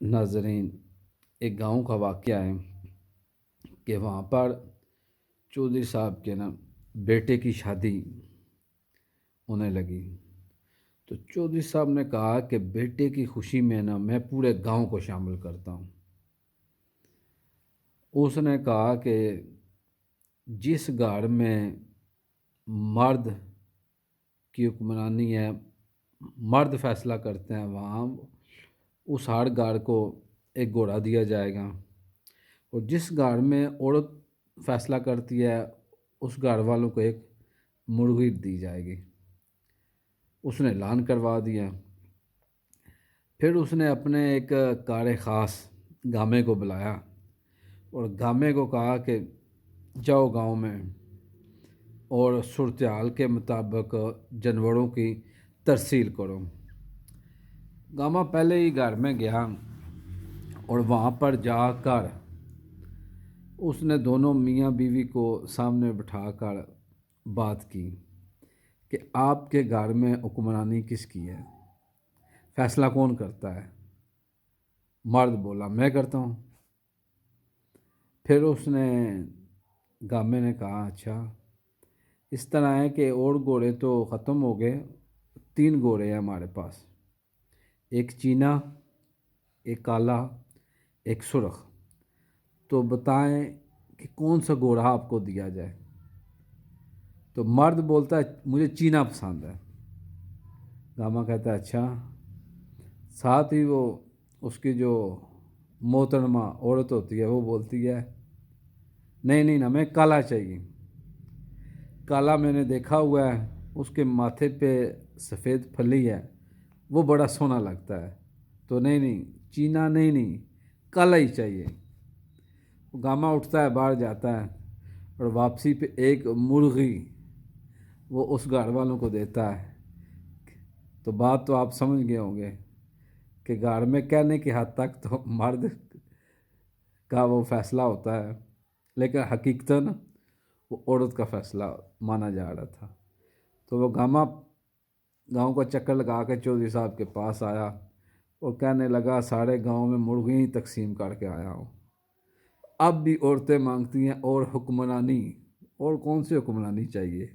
ناظرین، ایک گاؤں کا واقعہ ہے کہ وہاں پر چودھری صاحب کے بیٹے کی شادی ہونے لگی۔ تو چودھری صاحب نے کہا کہ بیٹے کی خوشی میں میں پورے گاؤں کو شامل کرتا ہوں۔ اس نے کہا کہ جس گھر میں مرد کی حکمرانی ہے، مرد فیصلہ کرتے ہیں، وہاں اس ہر گھر کو ایک گھوڑا دیا جائے گا، اور جس گھر میں عورت فیصلہ کرتی ہے اس گھر والوں کو ایک مرغی دی جائے گی۔ اس نے اعلان کروا دیا۔ پھر اس نے اپنے ایک کار خاص گامے کو بلایا اور گامے کو کہا کہ جاؤ گاؤں میں اور صورتحال کے مطابق جانوروں کی ترسیل کرو۔ گاما پہلے ہی گھر میں گیا اور وہاں پر جا کر اس نے دونوں میاں بیوی کو سامنے بٹھا کر بات کی کہ آپ کے گھر میں حکمرانی کس کی ہے، فیصلہ کون کرتا ہے؟ مرد بولا میں کرتا ہوں۔ پھر اس نے گامے نے کہا اچھا اس طرح ہے کہ اور گھوڑے تو ختم ہو گئے، 3 گھوڑے ہیں ہمارے پاس، ایک چینا، ایک کالا، ایک سرخ، تو بتائیں کہ کون سا گھوڑا آپ کو دیا جائے؟ تو مرد بولتا ہے مجھے چینا پسند ہے۔ گاما کہتا ہے اچھا۔ ساتھ ہی وہ اس کی جو محترمہ عورت ہوتی ہے وہ بولتی ہے نہیں ہمیں کالا چاہیے، کالا میں نے دیکھا ہوا ہے، اس کے ماتھے پہ سفید پھلی ہے، وہ بڑا سونا لگتا ہے، تو نہیں چینا نہیں کالا ہی چاہیے۔ گاما اٹھتا ہے، باہر جاتا ہے اور واپسی پہ ایک مرغی وہ اس گھر والوں کو دیتا ہے۔ تو بات تو آپ سمجھ گئے ہوں گے کہ گھر میں کہنے کی حد تک تو مرد کا وہ فیصلہ ہوتا ہے، لیکن حقیقتاً وہ عورت کا فیصلہ مانا جا رہا تھا۔ تو وہ گاما گاؤں کا چکر لگا کے چودھری صاحب کے پاس آیا اور کہنے لگا سارے گاؤں میں مرغی تقسیم کر کے آیا ہوں، اب بھی عورتیں مانگتی ہیں اور حکمرانی، اور کون سی حکمرانی چاہیے؟